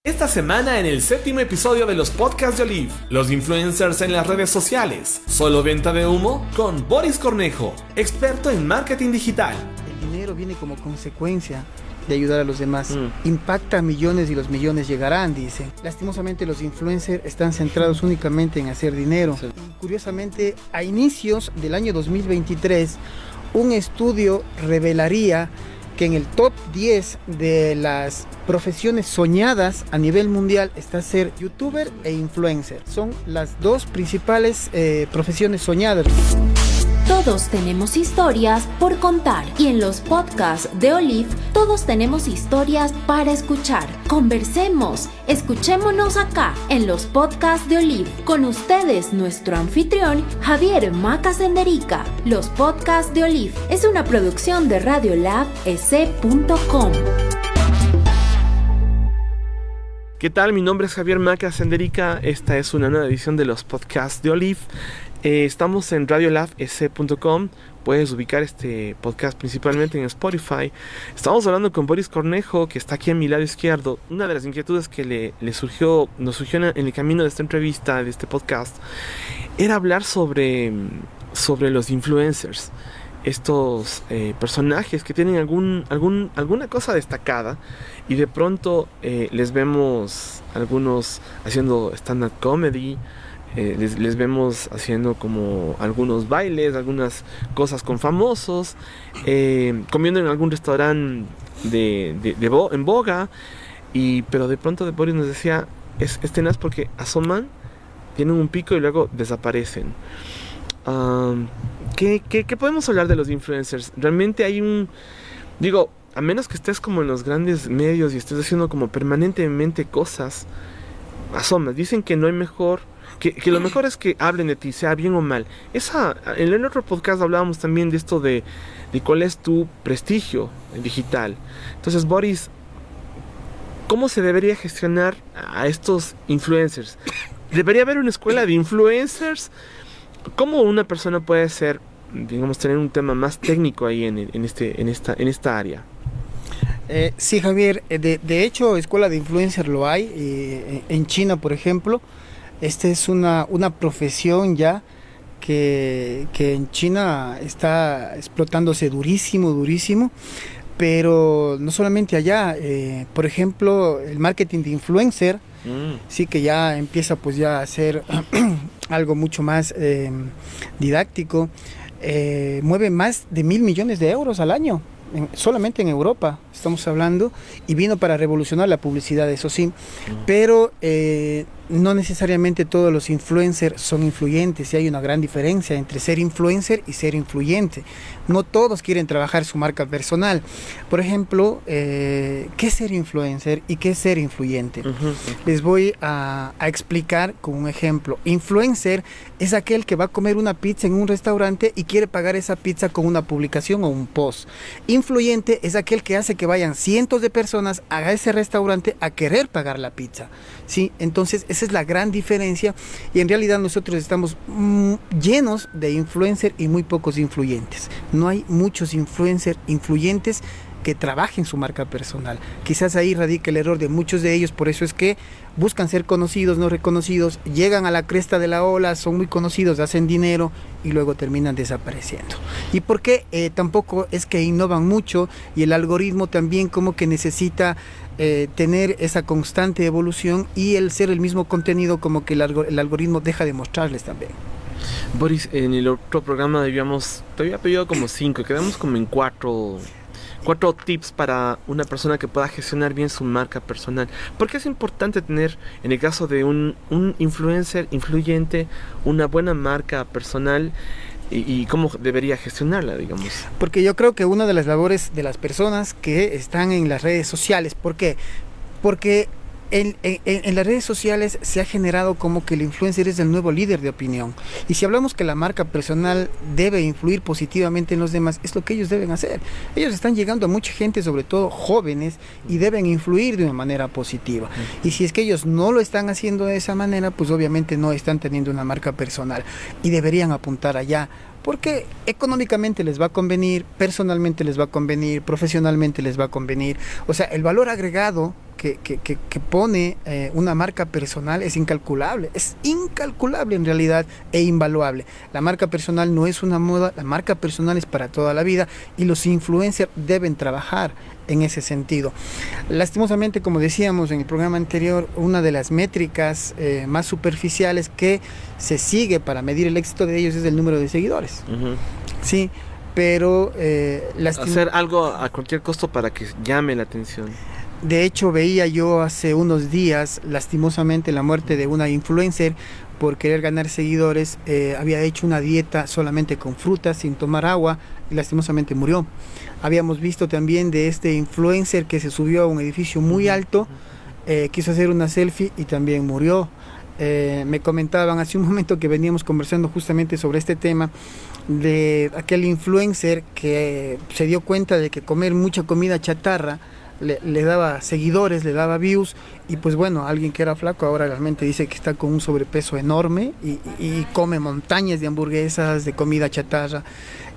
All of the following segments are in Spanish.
Esta semana en el 7º episodio de los podcasts de Olive, los influencers en las redes sociales, solo venta de humo con Boris Cornejo, experto en marketing digital. El dinero viene como consecuencia de ayudar a los demás. Impacta a millones y los millones llegarán, dicen. Lastimosamente los influencers están centrados únicamente en hacer dinero. Sí. Y curiosamente, a inicios del año 2023, un estudio revelaría que en el top 10 de las profesiones soñadas a nivel mundial está ser youtuber e influencer. Son las dos principales profesiones soñadas. Todos tenemos historias por contar y en los podcasts de Olive todos tenemos historias para escuchar. Conversemos, escuchémonos acá en los podcasts de Olive. Con ustedes nuestro anfitrión Javier Maca Senderica. Los podcasts de Olive es una producción de radiolabec.com. ¿Qué tal? Mi nombre es Javier Maca Senderica. Esta es una nueva edición de los podcasts de Olive. Estamos en radiolabec.com. Puedes ubicar este podcast principalmente en Spotify. Estamos hablando con Boris Cornejo, que está aquí a mi lado izquierdo. Una de las inquietudes que nos surgió en el camino de esta entrevista, de este podcast, era hablar sobre los influencers. Estos personajes que tienen alguna cosa destacada y de pronto les vemos algunos haciendo stand-up comedy. Les vemos haciendo como algunos bailes, algunas cosas con famosos, comiendo en algún restaurante en boga, pero de pronto Boris nos decía, es tenaz porque asoman, tienen un pico y luego desaparecen. ¿Qué podemos hablar de los influencers? Realmente hay a menos que estés como en los grandes medios y estés haciendo como permanentemente cosas, asomas, dicen que no hay mejor. Que lo mejor es que hablen de ti, sea bien o mal. En el otro podcast hablábamos también de esto de cuál es tu prestigio digital. Entonces, Boris, ¿cómo se debería gestionar a estos influencers? ¿Debería haber una escuela de influencers? ¿Cómo una persona puede ser, tener un tema más técnico ahí en esta área? Sí, Javier, de hecho, escuela de influencer lo hay. En China, por ejemplo. Esta es una profesión ya que en China está explotándose durísimo, pero no solamente allá, por ejemplo, el marketing de influencer, sí que ya empieza pues ya a ser algo mucho más didáctico, mueve más de 1.000 millones de euros al año. Solamente en Europa estamos hablando, y vino para revolucionar la publicidad, eso sí, pero no necesariamente todos los influencers son influyentes, y hay una gran diferencia entre ser influencer y ser influyente. No todos quieren trabajar su marca personal. Por ejemplo, ¿qué es ser influencer y qué es ser influyente? Les voy a explicar con un ejemplo. Influencer es aquel que va a comer una pizza en un restaurante y quiere pagar esa pizza con una publicación o un post. Influyente es aquel que hace que vayan cientos de personas a ese restaurante a querer pagar la pizza, ¿sí? Entonces esa es la gran diferencia, y en realidad nosotros estamos llenos de influencers y muy pocos influyentes. No hay muchos influencers influyentes que trabajen su marca personal. Quizás ahí radica el error de muchos de ellos. Por eso es que buscan ser conocidos, no reconocidos, llegan a la cresta de la ola, son muy conocidos, hacen dinero y luego terminan desapareciendo. ¿Y por qué? Tampoco es que innovan mucho, y el algoritmo también como que necesita tener esa constante evolución, y el ser el mismo contenido como que el algoritmo deja de mostrarles también. Boris, en el otro programa te había pedido como 5, quedamos como en 4 tips para una persona que pueda gestionar bien su marca personal. ¿Por qué es importante tener, en el caso de un influencer influyente, una buena marca personal, y cómo debería gestionarla, digamos? Porque yo creo que una de las labores de las personas que están en las redes sociales, ¿por qué? Porque en las redes sociales se ha generado como que el influencer es el nuevo líder de opinión. Y si hablamos que la marca personal debe influir positivamente en los demás, es lo que ellos deben hacer. Ellos están llegando a mucha gente, sobre todo jóvenes, y deben influir de una manera positiva. Y si es que ellos no lo están haciendo de esa manera, pues obviamente no están teniendo una marca personal, y deberían apuntar allá. Porque económicamente les va a convenir, personalmente les va a convenir, profesionalmente les va a convenir. O sea, el valor agregado que pone una marca personal es incalculable en realidad e invaluable. La marca personal no es una moda, la marca personal es para toda la vida y los influencers deben trabajar en ese sentido. Lastimosamente, como decíamos en el programa anterior, una de las métricas más superficiales que se sigue para medir el éxito de ellos es el número de seguidores. Sí, pero hacer algo a cualquier costo para que llame la atención. De hecho, veía yo hace unos días, lastimosamente, la muerte de una influencer por querer ganar seguidores. Había hecho una dieta solamente con frutas, sin tomar agua, y lastimosamente murió. Habíamos visto también de este influencer que se subió a un edificio muy alto, quiso hacer una selfie y también murió. Me comentaban hace un momento que veníamos conversando justamente sobre este tema de aquel influencer que se dio cuenta de que comer mucha comida chatarra le daba seguidores, le daba views, y pues bueno, alguien que era flaco ahora realmente dice que está con un sobrepeso enorme y come montañas de hamburguesas, de comida chatarra,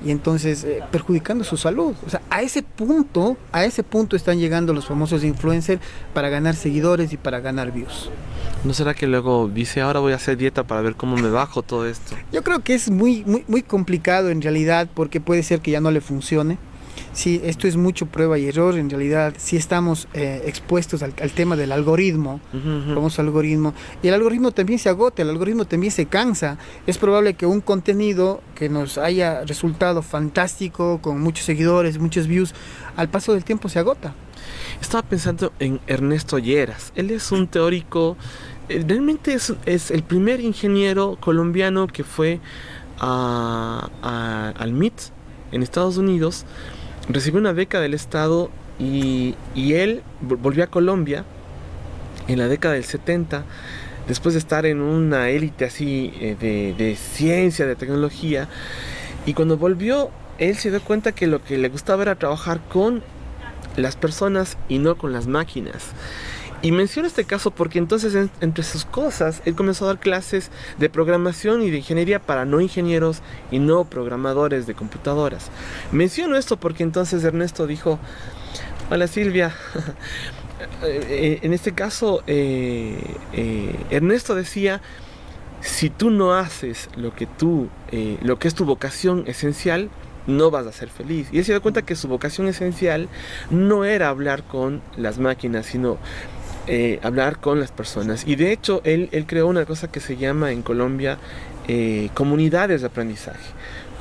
y entonces perjudicando su salud. O sea, a ese punto están llegando los famosos influencers para ganar seguidores y para ganar views. ¿No será que luego dice, ahora voy a hacer dieta para ver cómo me bajo todo esto? Yo creo que es muy complicado en realidad, porque puede ser que ya no le funcione. Sí, esto es mucho prueba y error. En realidad sí estamos expuestos al tema del algoritmo, famoso algoritmo, y el algoritmo también se agota, el algoritmo también se cansa. Es probable que un contenido que nos haya resultado fantástico, con muchos seguidores, muchos views, al paso del tiempo se agota. Estaba pensando en Ernesto Lleras. Él es un teórico, realmente es el primer ingeniero colombiano que fue al MIT en Estados Unidos. Recibió una beca del Estado y él volvió a Colombia en la década del 70, después de estar en una élite así de ciencia, de tecnología, y cuando volvió, él se dio cuenta que lo que le gustaba era trabajar con las personas y no con las máquinas. Y menciono este caso porque entonces entre sus cosas él comenzó a dar clases de programación y de ingeniería para no ingenieros y no programadores de computadoras. Menciono esto porque entonces Ernesto dijo, hola Silvia, en este caso Ernesto decía, si tú no haces lo que es tu vocación esencial, no vas a ser feliz. Y él se dio cuenta que su vocación esencial no era hablar con las máquinas, sino hablar con las personas. Y de hecho él creó una cosa que se llama en Colombia comunidades de aprendizaje,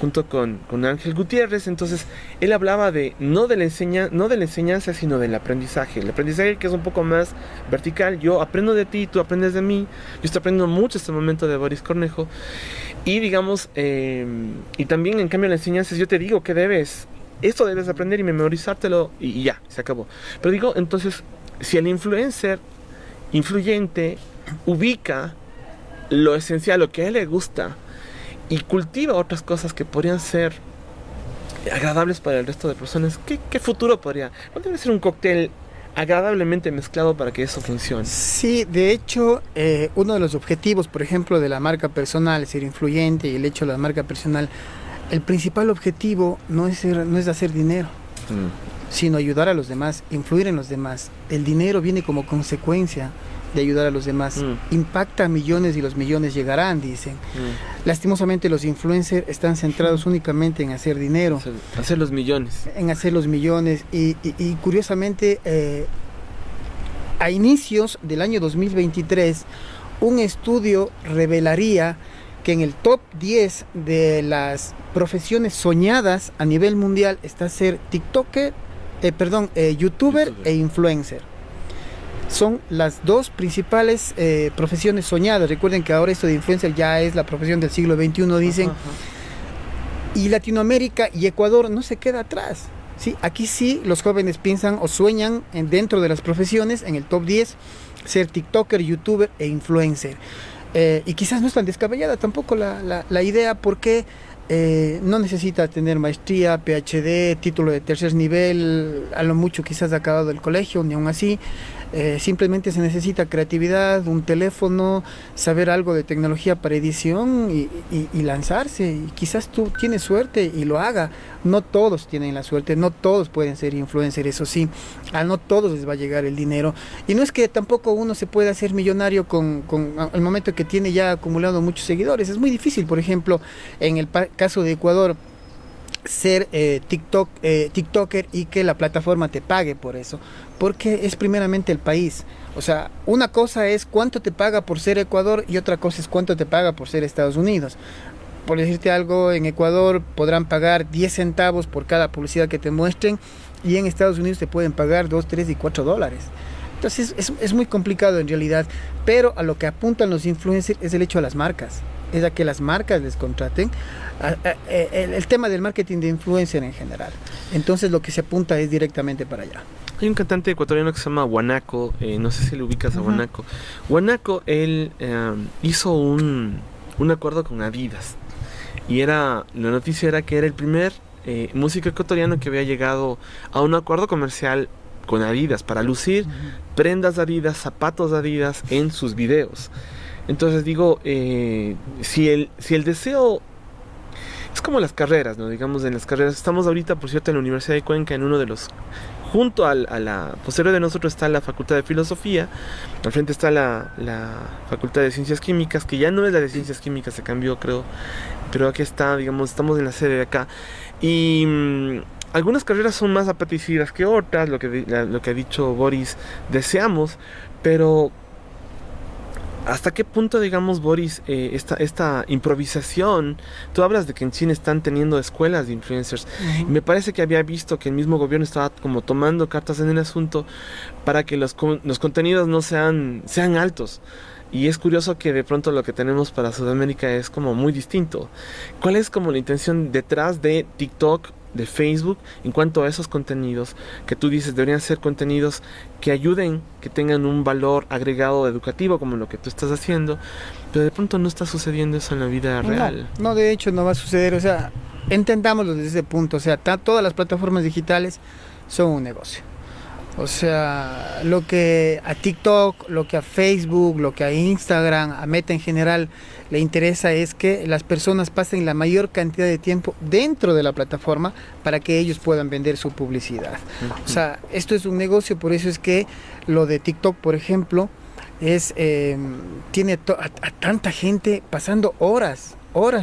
junto con Ángel Gutiérrez. Entonces él hablaba no de la enseñanza, sino del aprendizaje. El aprendizaje que es un poco más vertical. Yo aprendo de ti, tú aprendes de mí. Yo estoy aprendiendo mucho este momento de Boris Cornejo. Y digamos, y también en cambio la enseñanza es, yo te digo que esto debes aprender y memorizártelo y ya, se acabó. Pero digo, entonces, si el influencer influyente ubica lo esencial, lo que a él le gusta, y cultiva otras cosas que podrían ser agradables para el resto de personas, ¿qué futuro podría? ¿No debe ser un cóctel agradablemente mezclado para que eso funcione? Sí, de hecho, uno de los objetivos, por ejemplo, de la marca personal, ser influyente, y el hecho de la marca personal, el principal objetivo no es hacer dinero, sino ayudar a los demás, influir en los demás. El dinero viene como consecuencia de ayudar a los demás. Impacta a millones y los millones llegarán, dicen. Lastimosamente los influencers están centrados únicamente en hacer dinero. Hacer los millones. En hacer los millones. Y curiosamente, a inicios del año 2023, un estudio revelaría que en el top 10 de las profesiones soñadas a nivel mundial está ser youtuber e influencer. Son las dos principales profesiones soñadas. Recuerden que ahora esto de influencer ya es la profesión del siglo XXI, dicen. Y Latinoamérica y Ecuador no se queda atrás. ¿Sí? Aquí sí los jóvenes piensan o sueñan dentro de las profesiones, en el top 10, ser TikToker, youtuber e influencer. Y quizás no es tan descabellada tampoco la idea, porque no necesita tener maestría, PhD, título de tercer nivel, a lo mucho quizás acabado el colegio, ni aún así. Simplemente se necesita creatividad, un teléfono, saber algo de tecnología para edición y lanzarse. Y quizás tú tienes suerte y lo haga. No todos tienen la suerte, no todos pueden ser influencers, eso sí. A no todos les va a llegar el dinero. Y no es que tampoco uno se pueda hacer millonario con el momento que tiene ya acumulado muchos seguidores. Es muy difícil, por ejemplo, en el caso de Ecuador, ser TikToker y que la plataforma te pague por eso, porque es primeramente el país. O sea, una cosa es cuánto te paga por ser Ecuador y otra cosa es cuánto te paga por ser Estados Unidos. Por decirte algo, en Ecuador podrán pagar 10 centavos por cada publicidad que te muestren y en Estados Unidos te pueden pagar 2, 3 y 4 dólares. Entonces es muy complicado en realidad, pero a lo que apuntan los influencers es el hecho de las marcas, es a que las marcas les contraten, el tema del marketing de influencer en general. Entonces lo que se apunta es directamente para allá. Hay un cantante ecuatoriano que se llama Guanaco, no sé si lo ubicas a Guanaco. Guanaco, él hizo un acuerdo con Adidas y la noticia era que era el primer músico ecuatoriano que había llegado a un acuerdo comercial con Adidas para lucir prendas de Adidas, zapatos de Adidas en sus videos. Entonces digo, si el deseo es como las carreras, ¿no? Digamos, en las carreras estamos ahorita, por cierto, en la Universidad de Cuenca, en uno de los, junto a la posterior de nosotros está la Facultad de Filosofía, al frente está la Facultad de Ciencias Químicas, que ya no es la de Ciencias Químicas, se cambió, creo, pero aquí está, digamos, estamos en la sede de acá. Y algunas carreras son más apetecidas que otras, lo que ha dicho Boris, deseamos, pero ¿hasta qué punto, digamos, Boris, esta improvisación? Tú hablas de que en China están teniendo escuelas de influencers. Y me parece que había visto que el mismo gobierno estaba como tomando cartas en el asunto para que los contenidos no sean altos. Y es curioso que de pronto lo que tenemos para Sudamérica es como muy distinto. ¿Cuál es como la intención detrás de TikTok, de Facebook, en cuanto a esos contenidos que tú dices deberían ser contenidos que ayuden, que tengan un valor agregado educativo como lo que tú estás haciendo, pero de pronto no está sucediendo eso en la vida real? No, de hecho no va a suceder. O sea, entendámoslo desde ese punto. O sea, todas las plataformas digitales son un negocio. O sea, lo que a TikTok, lo que a Facebook, lo que a Instagram, a Meta en general le interesa es que las personas pasen la mayor cantidad de tiempo dentro de la plataforma para que ellos puedan vender su publicidad. O sea, esto es un negocio, por eso es que lo de TikTok, por ejemplo, tiene a tanta gente pasando horas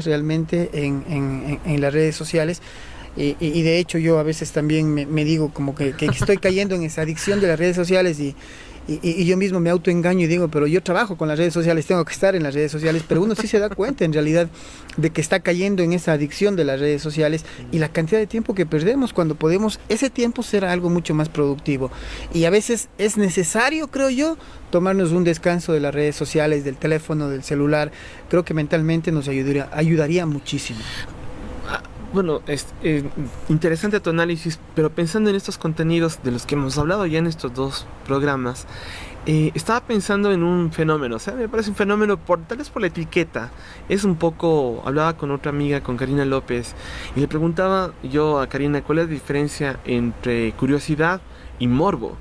realmente en las redes sociales. Y de hecho yo a veces también me digo como que estoy cayendo en esa adicción de las redes sociales y yo mismo me autoengaño y digo, pero yo trabajo con las redes sociales, tengo que estar en las redes sociales, pero uno sí se da cuenta en realidad de que está cayendo en esa adicción de las redes sociales y la cantidad de tiempo que perdemos cuando podemos ese tiempo ser algo mucho más productivo. Y a veces es necesario, creo yo, tomarnos un descanso de las redes sociales, del teléfono, del celular. Creo que mentalmente nos ayudaría muchísimo. Bueno, es interesante tu análisis, pero pensando en estos contenidos de los que hemos hablado ya en estos dos programas, estaba pensando en un fenómeno. O sea, me parece un fenómeno tal vez por la etiqueta. Es un poco, hablaba con otra amiga, con Karina López, y le preguntaba yo a Karina cuál es la diferencia entre curiosidad y morbo.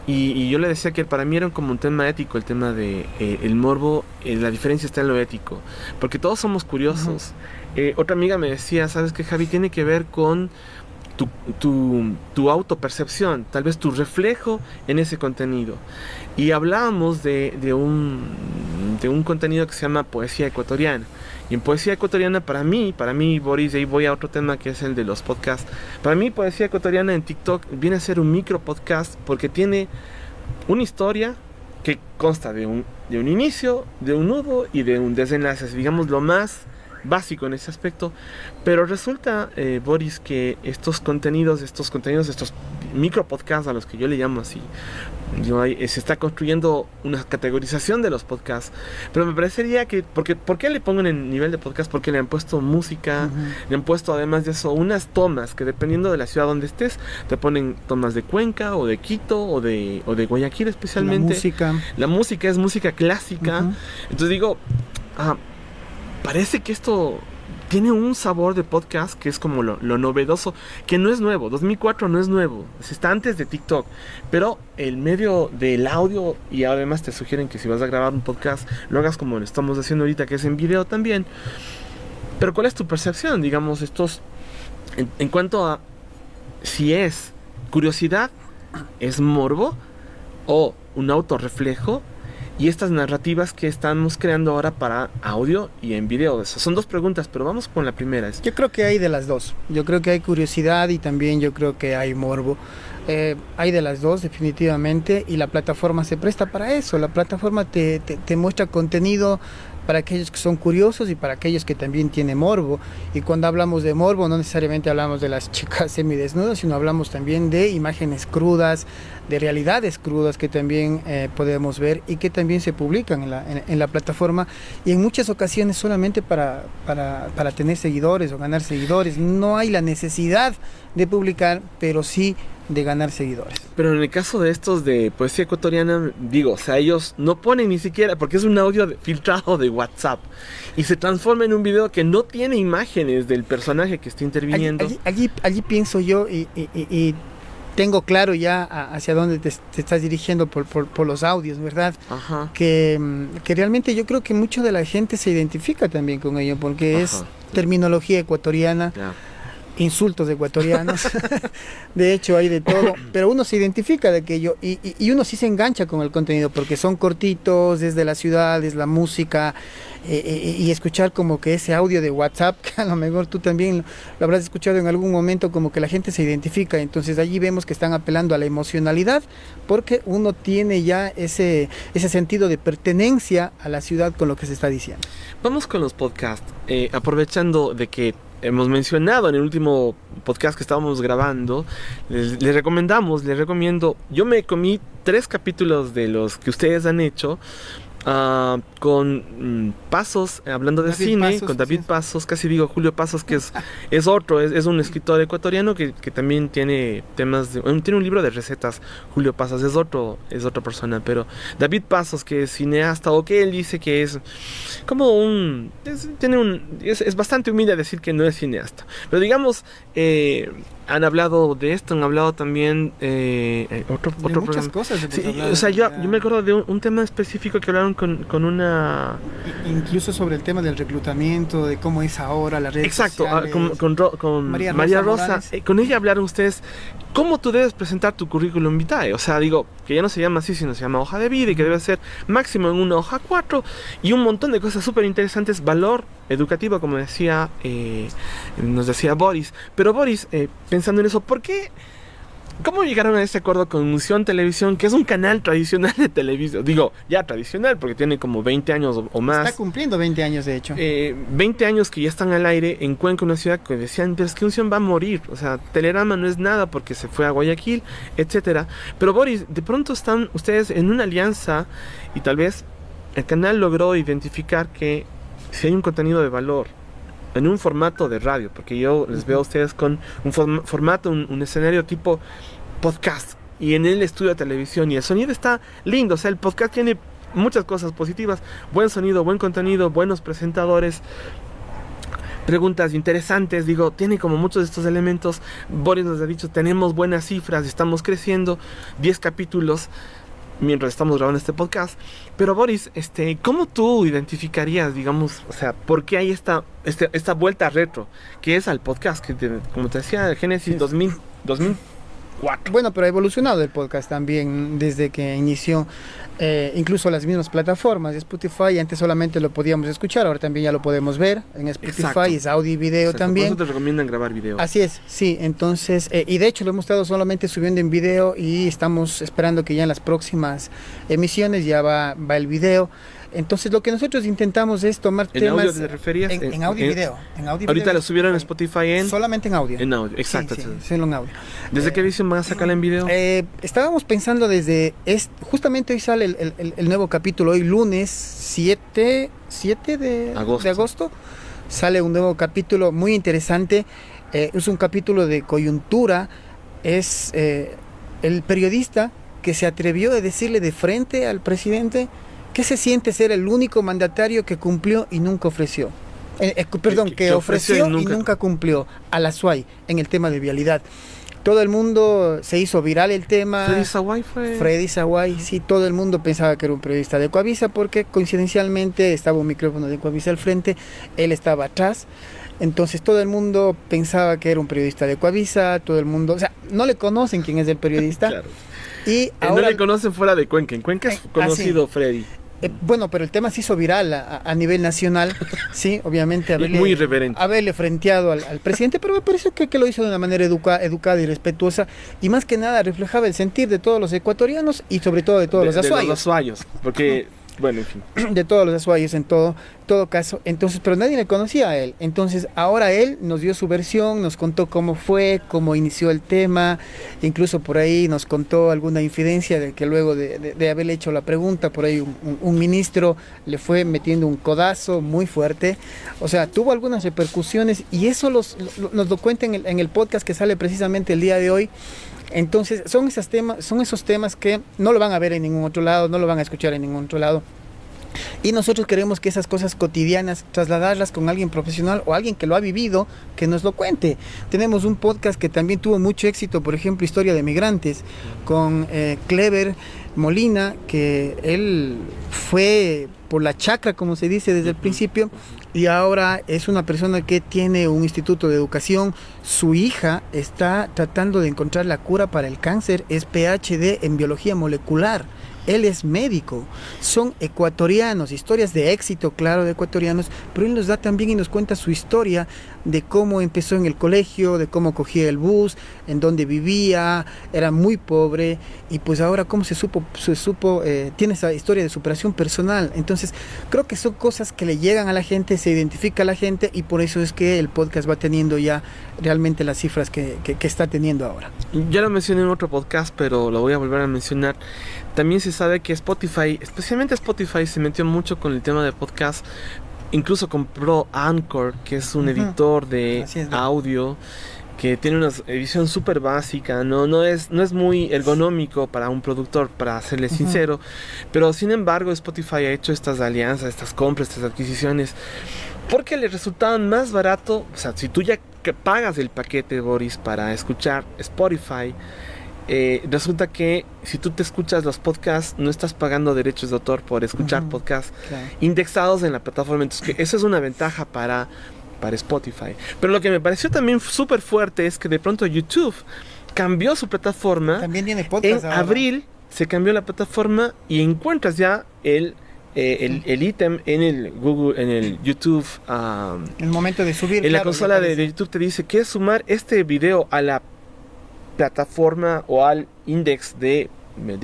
Y yo le decía que para mí era como un tema ético, el tema de el morbo, la diferencia está en lo ético, porque todos somos curiosos. Otra amiga me decía, ¿sabes qué, Javi? Tiene que ver con tu autopercepción, tal vez tu reflejo en ese contenido. Y hablábamos de un contenido que se llama Poesía Ecuatoriana. Y en Poesía Ecuatoriana, para mí, Boris, y ahí voy a otro tema que es el de los podcasts. Para mí, Poesía Ecuatoriana en TikTok viene a ser un micro podcast porque tiene una historia que consta de un inicio, de un nudo y de un desenlace, digamos lo más básico en ese aspecto, pero resulta, Boris, que estos contenidos, estos micro podcasts a los que yo le llamo así, se está construyendo una categorización de los podcasts, pero me parecería que, ¿por qué le pongo en el nivel de podcast? Porque le han puesto música, le han puesto además de eso unas tomas que dependiendo de la ciudad donde estés, te ponen tomas de Cuenca o de Quito o de Guayaquil especialmente. La música es música clásica, entonces digo, parece que esto tiene un sabor de podcast que es como lo novedoso, que no es nuevo. 2004 no es nuevo, está antes de TikTok, pero el medio del audio, y además te sugieren que si vas a grabar un podcast lo hagas como lo estamos haciendo ahorita, que es en video también. Pero ¿cuál es tu percepción, digamos, estos en cuanto a si es curiosidad, es morbo o un autorreflejo? Y estas narrativas que estamos creando ahora para audio y en video. Son dos preguntas, pero vamos con la primera. Yo creo que hay de las dos. Yo creo que hay curiosidad y también yo creo que hay morbo. Hay de las dos definitivamente, y la plataforma se presta para eso. La plataforma te muestra contenido para aquellos que son curiosos y para aquellos que también tienen morbo. Y cuando hablamos de morbo, no necesariamente hablamos de las chicas semidesnudas, sino hablamos también de imágenes crudas, de realidades crudas que también podemos ver y que también se publican en la plataforma, y en muchas ocasiones solamente para tener seguidores o ganar seguidores. No hay la necesidad de publicar, pero sí de ganar seguidores. Pero en el caso de estos de poesía ecuatoriana, digo, o sea, ellos no ponen ni siquiera, porque es un audio filtrado de WhatsApp y se transforma en un video que no tiene imágenes del personaje que está interviniendo. Allí pienso yo y tengo claro ya hacia dónde te estás dirigiendo por los audios, ¿verdad? Ajá. Que realmente yo creo que mucho de la gente se identifica también con ello, porque es terminología ecuatoriana. Ya. Insultos ecuatorianos. De hecho hay de todo, pero uno se identifica de aquello y uno sí se engancha con el contenido porque son cortitos, desde la ciudad, es la música, y escuchar como que ese audio de WhatsApp, que a lo mejor tú también lo habrás escuchado en algún momento, como que la gente se identifica. Entonces allí vemos que están apelando a la emocionalidad porque uno tiene ya ese sentido de pertenencia a la ciudad con lo que se está diciendo. Vamos con los podcasts, aprovechando de que hemos mencionado en el último podcast que estábamos grabando, les recomiendo, yo me comí 3 capítulos de los que ustedes han hecho, con Pasos, hablando de David cine, Pasos, con David sí. Pasos, casi digo Julio Pasos, que es otro, es un escritor ecuatoriano que también tiene temas, tiene un libro de recetas. Julio Pasos es otra persona, pero David Pasos, que es cineasta, o que él dice que es como es bastante humilde decir que no es cineasta, pero digamos, han hablado de esto, han hablado también otro muchas programa. cosas. Sí, o sea, yo me acuerdo de un tema específico que hablaron con una... Incluso sobre el tema del reclutamiento, de cómo es ahora las redes Exacto, sociales. con María Rosa. Morales. Con ella hablaron ustedes cómo tú debes presentar tu currículum vitae. O sea, digo, que ya no se llama así, sino se llama hoja de vida, y que debe ser máximo en una hoja 4, y un montón de cosas súper interesantes, valor educativo, como decía, nos decía Boris. Pero Boris, pensando en eso, ¿cómo llegaron a ese acuerdo con Unción Televisión, que es un canal tradicional de televisión? Digo, ya tradicional, porque tiene como 20 años o más. Está cumpliendo 20 años, de hecho. 20 años que ya están al aire en Cuenca, una ciudad que decían, pero es que Unción va a morir. O sea, Telerama no es nada porque se fue a Guayaquil, etcétera. Pero Boris, de pronto están ustedes en una alianza y tal vez el canal logró identificar que si hay un contenido de valor en un formato de radio, porque yo les veo a ustedes con un formato, un escenario tipo podcast, y en el estudio de televisión, y el sonido está lindo. O sea, el podcast tiene muchas cosas positivas: buen sonido, buen contenido, buenos presentadores, preguntas interesantes. Digo, tiene como muchos de estos elementos. Boris nos ha dicho, tenemos buenas cifras, estamos creciendo, 10 capítulos mientras estamos grabando este podcast. Pero Boris, ¿cómo tú identificarías, digamos, o sea, por qué hay esta vuelta retro que es al podcast, que como te decía, el Génesis 2004? Bueno, pero ha evolucionado el podcast también desde que inició, incluso las mismas plataformas. Spotify, antes solamente lo podíamos escuchar, ahora también ya lo podemos ver en Spotify. Exacto. Es audio y video. Exacto. También. Por eso te recomiendan grabar video. Así es, sí. Entonces, y de hecho lo hemos estado solamente subiendo en video, y estamos esperando que ya en las próximas emisiones ya va el video. Entonces lo que nosotros intentamos es tomar ¿En temas... audio te referías? En audio y video. Ahorita lo subieron en Spotify solamente en audio. En audio, exacto. Sí, solo en audio. ¿Desde qué visión van a sacarla en video? Estábamos pensando justamente hoy sale el nuevo capítulo, hoy lunes 7 de agosto. Sale un nuevo capítulo muy interesante. Es un capítulo de coyuntura. Es el periodista que se atrevió a decirle de frente al presidente: ¿qué se siente ser el único mandatario que cumplió y nunca ofreció? que ofreció y nunca cumplió a la SUAY en el tema de vialidad. Todo el mundo se hizo viral el tema. Freddy Sawai, sí, todo el mundo pensaba que era un periodista de Ecuavisa porque coincidencialmente estaba un micrófono de Ecuavisa al frente, él estaba atrás. Entonces todo el mundo pensaba que era un periodista de Ecuavisa, todo el mundo, o sea, no le conocen quién es el periodista. Claro. Y ahora, no le conocen fuera de Cuenca. En Cuenca es conocido Freddy. Bueno, pero el tema se hizo viral a nivel nacional, sí, obviamente muy irreverente. Haberle frenteado al presidente, pero me pareció que lo hizo de una manera educada y respetuosa, y más que nada reflejaba el sentir de todos los ecuatorianos y sobre todo de todos los azuayos. De los azuayos, porque, bueno, en fin. De todos los azuayos en todo caso, entonces, pero nadie le conocía a él, entonces ahora él nos dio su versión, nos contó cómo fue, cómo inició el tema, incluso por ahí nos contó alguna infidencia de que luego de haberle hecho la pregunta, por ahí un ministro le fue metiendo un codazo muy fuerte, o sea, tuvo algunas repercusiones y eso nos lo cuenta en el podcast que sale precisamente el día de hoy. Entonces son esos temas que no lo van a ver en ningún otro lado, no lo van a escuchar en ningún otro lado. Y nosotros queremos que esas cosas cotidianas trasladarlas con alguien profesional o alguien que lo ha vivido, que nos lo cuente. Tenemos un podcast que también tuvo mucho éxito, por ejemplo, Historia de Migrantes, con Clever Molina, que él fue por la chacra, como se dice desde el principio, y ahora es una persona que tiene un instituto de educación. Su hija está tratando de encontrar la cura para el cáncer, es PhD en biología molecular. Él es médico, son ecuatorianos, historias de éxito, claro, de ecuatorianos, pero él nos da también y nos cuenta su historia de cómo empezó en el colegio, de cómo cogía el bus, en dónde vivía, era muy pobre, y pues ahora cómo se supo tiene esa historia de superación personal. Entonces, creo que son cosas que le llegan a la gente, se identifica a la gente, y por eso es que el podcast va teniendo ya realmente las cifras que está teniendo ahora. Ya lo mencioné en otro podcast, pero lo voy a volver a mencionar. También se sabe que Spotify, especialmente Spotify, se metió mucho con el tema de podcast. Incluso compró Anchor, que es un editor de audio, que tiene una edición súper básica, no es muy ergonómico para un productor, para serle sincero. Pero sin embargo Spotify ha hecho estas alianzas, estas compras, estas adquisiciones, porque le resultaban más barato. O sea, si tú ya pagas el paquete, Boris, para escuchar Spotify, resulta que si tú te escuchas los podcasts, no estás pagando derechos de autor por escuchar podcasts indexados en la plataforma. Entonces, eso es una ventaja para Spotify. Pero lo que me pareció también súper fuerte es que de pronto YouTube cambió su plataforma. También tiene podcast en ahora. Abril se cambió la plataforma y encuentras ya el ítem en el Google, en el YouTube, el momento de subir, en la consola de YouTube te dice: ¿quieres sumar este video a la plataforma o al index de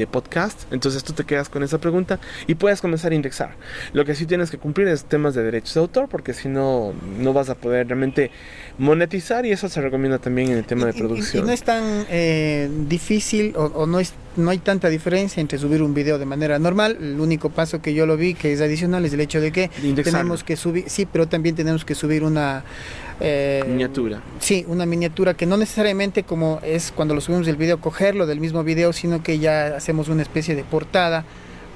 podcast? Entonces tú te quedas con esa pregunta y puedes comenzar a indexar. Lo que sí tienes que cumplir es temas de derechos de autor, porque si no, no vas a poder realmente monetizar, y eso se recomienda también en el tema de producción. Y no es tan difícil o no hay tanta diferencia entre subir un video de manera normal. El único paso que yo lo vi que es adicional es el hecho de que tenemos que subir, sí, pero también tenemos que subir una miniatura. Sí, una miniatura que no necesariamente como es cuando lo subimos el video, cogerlo del mismo video, sino que ya hacemos una especie de portada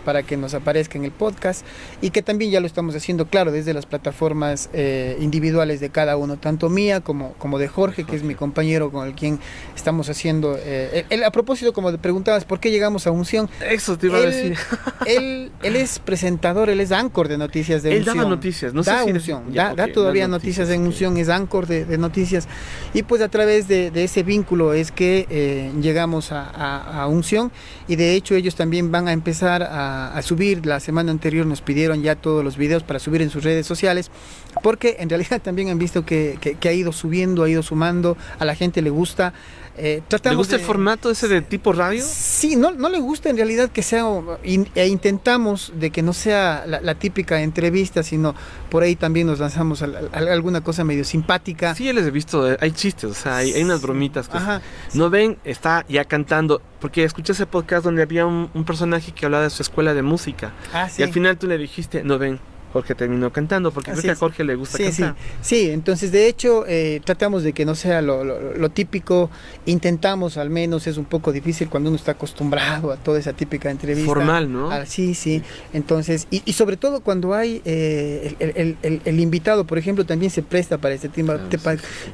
para que nos aparezca en el podcast, y que también ya lo estamos haciendo, claro, desde las plataformas individuales de cada uno, tanto mía como de Jorge, que es mi compañero con el quien estamos haciendo. A propósito, como te preguntabas, ¿por qué llegamos a Unción? Eso te iba a decir. Él es presentador, él es anchor de noticias de Unción. Él daba noticias, no sé da si Unción, da todavía noticias en Unción, es anchor de noticias, y pues a través de ese vínculo es que llegamos a Unción, y de hecho ellos también van a empezar a subir. La semana anterior nos pidieron ya todos los videos para subir en sus redes sociales, porque en realidad también han visto que ha ido subiendo, ha ido sumando, a la gente le gusta. ¿Le gusta el formato ese de tipo radio? Sí, no le gusta en realidad que sea, intentamos de que no sea la típica entrevista, sino por ahí también nos lanzamos a alguna cosa medio simpática. Sí, les he visto, hay chistes, o sea, hay unas bromitas que no ven, está ya cantando, porque escuché ese podcast donde había un personaje que hablaba de su escuela de música, y al final tú le dijiste: no ven, Jorge terminó cantando, porque creo que a Jorge le gusta cantar. Sí, entonces de hecho tratamos de que no sea lo típico, intentamos al menos, es un poco difícil cuando uno está acostumbrado a toda esa típica entrevista. Formal, ¿no? Sí, entonces, y sobre todo cuando hay el invitado, por ejemplo, también se presta para este tema.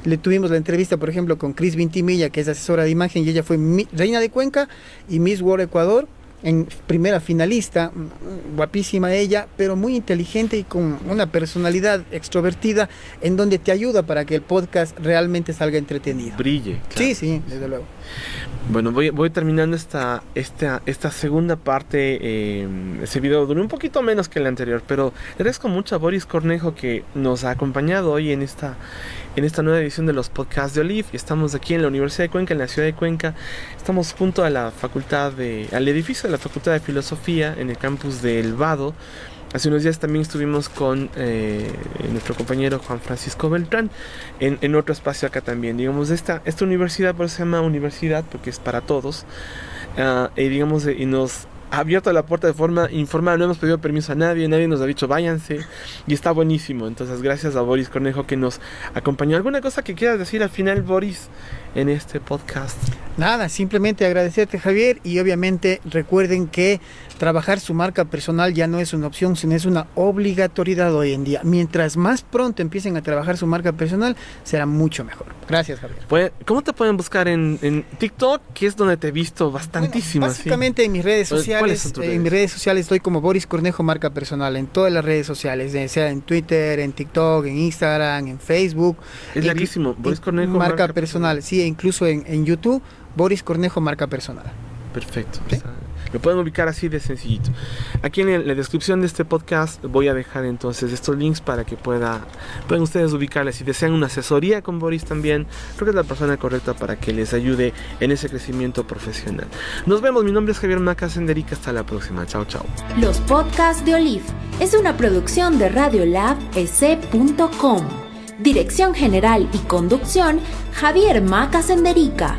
Le tuvimos la entrevista, por ejemplo, con Cris Vintimilla, que es asesora de imagen, y ella fue reina de Cuenca y Miss World Ecuador, en primera finalista, guapísima ella, pero muy inteligente y con una personalidad extrovertida, en donde te ayuda para que el podcast realmente salga entretenido. Brille. Claro. Sí, desde luego. Bueno, voy terminando esta segunda parte. Ese video duró un poquito menos que el anterior, pero le agradezco mucho a Boris Cornejo, que nos ha acompañado hoy en esta nueva edición de los podcasts de Olive. Estamos aquí en la Universidad de Cuenca, en la ciudad de Cuenca. Estamos junto a al edificio de la Facultad de Filosofía, en el campus de El Vado. Hace unos días también estuvimos con nuestro compañero Juan Francisco Beltrán en otro espacio acá también. Digamos, esta universidad, por eso se llama universidad, porque es para todos. Y nos ha abierto la puerta de forma informal, no hemos pedido permiso a nadie nos ha dicho váyanse, y está buenísimo. Entonces, gracias a Boris Cornejo, que nos acompañó. ¿Alguna cosa que quieras decir al final, Boris, en este podcast? Nada, simplemente agradecerte, Javier, y obviamente recuerden que trabajar su marca personal ya no es una opción, sino es una obligatoriedad hoy en día. Mientras más pronto empiecen a trabajar su marca personal, será mucho mejor. Gracias, Javier. ¿Cómo te pueden buscar en TikTok, que es donde te he visto bastantísimo? Bueno, básicamente, ¿sí? En mis redes sociales. ¿Cuáles son tus redes? En mis redes sociales estoy como Boris Cornejo Marca Personal, en todas las redes sociales, sea en Twitter, en TikTok, en Instagram, en Facebook. Es larguísimo, Boris Cornejo Marca Personal, sí, incluso en YouTube, Boris Cornejo Marca Personal. Perfecto. ¿Sí? Lo pueden ubicar así de sencillito. Aquí en la descripción de este podcast voy a dejar entonces estos links para que puedan ustedes ubicarles. Si desean una asesoría con Boris también, creo que es la persona correcta para que les ayude en ese crecimiento profesional. Nos vemos, mi nombre es Javier Maca Senderica, hasta la próxima. Chao. Los podcasts de Olive es una producción de radiolab.ec.com. Dirección general y conducción, Javier Maca Senderica.